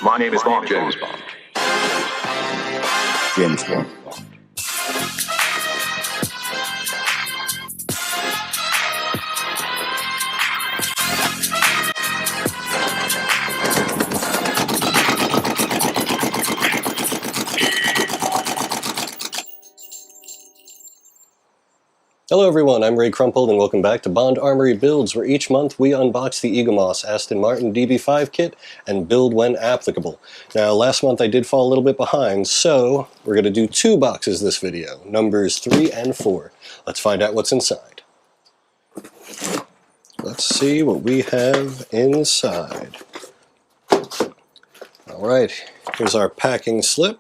My name is Bond. James Bond. James Bond. Hello everyone, I'm Ray Crumpled and welcome back to Bond Armory Builds, where each month we unbox the Eaglemoss Aston Martin DB5 kit and build when applicable. Now last month I did fall a little bit behind, so we're going to do 2 boxes this video, numbers 3 and 4. Let's find out what's inside. Let's see what we have inside. Alright, here's our packing slip.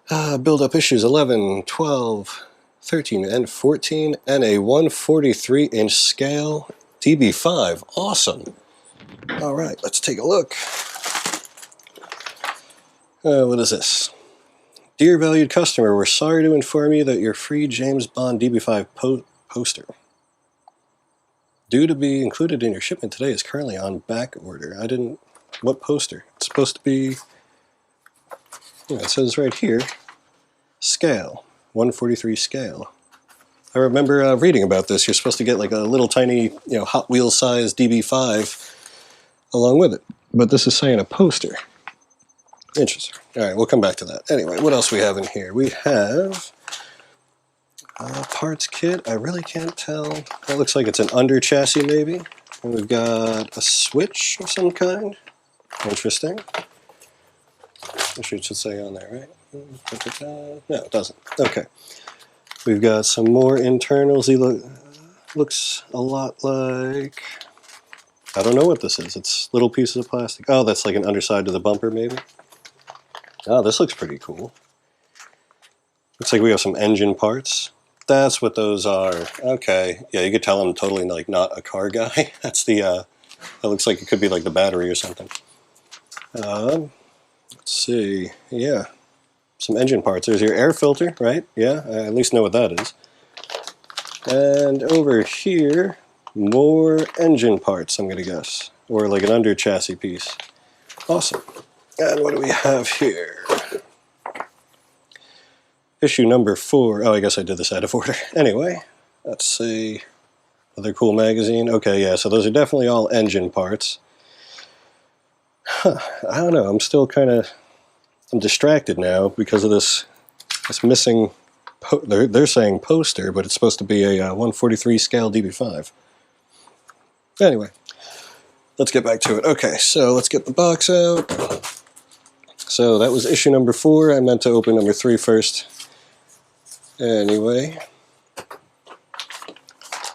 Build up issues 11, 12, 13 and 14, and a 143-inch scale DB5. Awesome. All right, let's take a look. What is this? Dear valued customer, we're sorry to inform you that your free James Bond DB5 poster, due to be included in your shipment today, is currently on back order. What poster? It's supposed to be, it says right here, scale. 143 scale. I remember reading about this. You're supposed to get like a little tiny, Hot Wheels size DB5 along with it. But this is saying a poster. Interesting. All right, we'll come back to that. Anyway, what else we have in here? We have a parts kit. I really can't tell. That looks like it's an under chassis maybe. And we've got a switch of some kind. Interesting. I'm sure it should say on there, right? No, it doesn't. Okay. We've got some more internals. He looks a lot like, I don't know what this is. It's little pieces of plastic. Oh, that's like an underside to the bumper, maybe? Oh, this looks pretty cool. Looks like we have some engine parts. That's what those are. Okay. Yeah, you could tell I'm totally like not a car guy. That's the, that looks like it could be like the battery or something. Let's see. Yeah. Some engine parts. There's your air filter, right? Yeah, I at least know what that is. And over here, more engine parts, I'm going to guess. Or like an under chassis piece. Awesome. And what do we have here? Issue number 4. Oh, I guess I did this out of order. Anyway, let's see. Another cool magazine. Okay, yeah, so those are definitely all engine parts. Huh, I don't know, I'm still kind of... I'm distracted now because of this missing, they're saying poster, but it's supposed to be a 143 scale DB5. Anyway, let's get back to it. Okay, so let's get the box out. So that was issue number 4. I meant to open number 3 first. Anyway,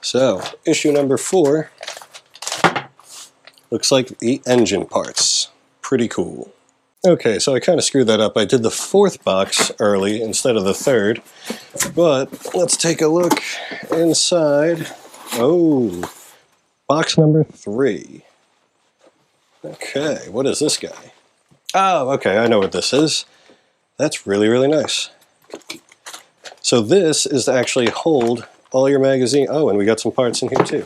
so issue number 4 looks like the engine parts. Pretty cool. Okay, so I kind of screwed that up. I did the 4th box early instead of the 3rd, but let's take a look inside. Oh, box number 3. Okay, what is this guy? Oh, okay, I know what this is. That's really, really nice. So this is to actually hold all your magazine. Oh, and we got some parts in here too.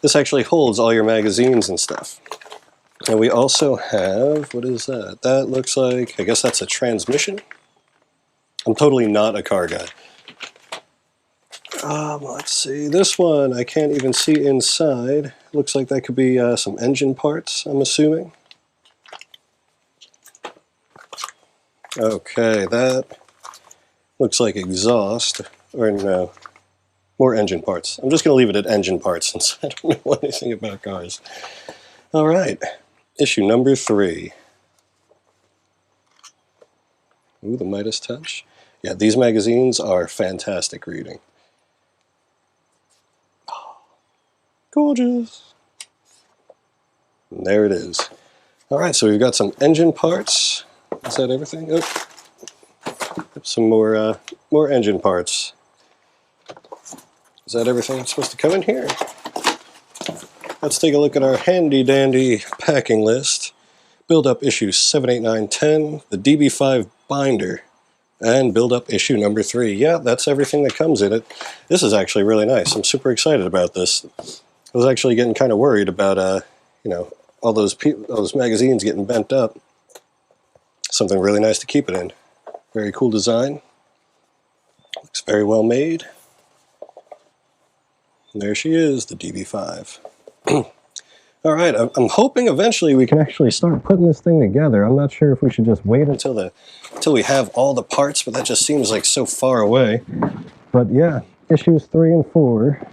This actually holds all your magazines and stuff. And we also have, what is that? That looks like, I guess that's a transmission? I'm totally not a car guy. Let's see, this one I can't even see inside. Looks like that could be some engine parts, I'm assuming. Okay, that looks like exhaust, or no, more engine parts. I'm just going to leave it at engine parts since I don't know anything about cars. All right. Issue number 3. Ooh, the Midas Touch. Yeah, these magazines are fantastic reading. Oh, gorgeous. And there it is. All right, so we've got some engine parts. Is that everything? Oh, some more engine parts. Is that everything that's supposed to come in here? Let's take a look at our handy-dandy packing list. Build up issue 7, 8, 9, 10, the DB5 binder, and build up issue number 3. Yeah, that's everything that comes in it. This is actually really nice. I'm super excited about this. I was actually getting kind of worried about, all those magazines getting bent up. something really nice to keep it in. Very cool design. Looks very well made. And there she is, the DB5. Alright, I'm hoping eventually we can actually start putting this thing together. I'm not sure if we should just wait until we have all the parts, but that just seems like so far away. But yeah, issues 3 and 4.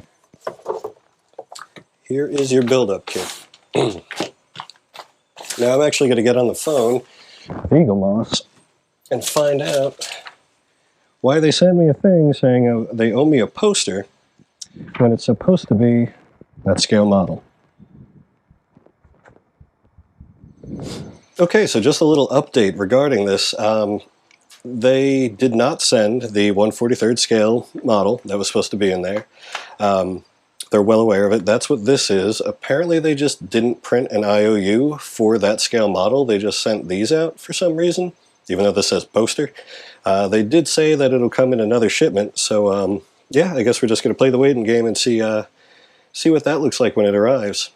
Here is your build-up kit. Now I'm actually going to get on the phone with Eaglemoss and find out why they sent me a thing saying they owe me a poster when it's supposed to be that scale model. Okay, so just a little update regarding this. They did not send the 1/43rd scale model that was supposed to be in there. They're well aware of it. That's what this is. Apparently they just didn't print an IOU for that scale model. They just sent these out for some reason, even though this says poster. They did say that it'll come in another shipment, so yeah, I guess we're just going to play the waiting game and see what that looks like when it arrives.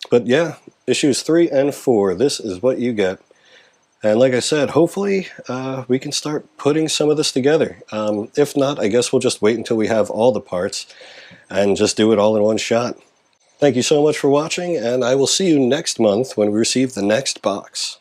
But yeah, issues 3 and 4, this is what you get. And like I said, hopefully we can start putting some of this together. If not, I guess we'll just wait until we have all the parts and just do it all in one shot. Thank you so much for watching, and I will see you next month when we receive the next box.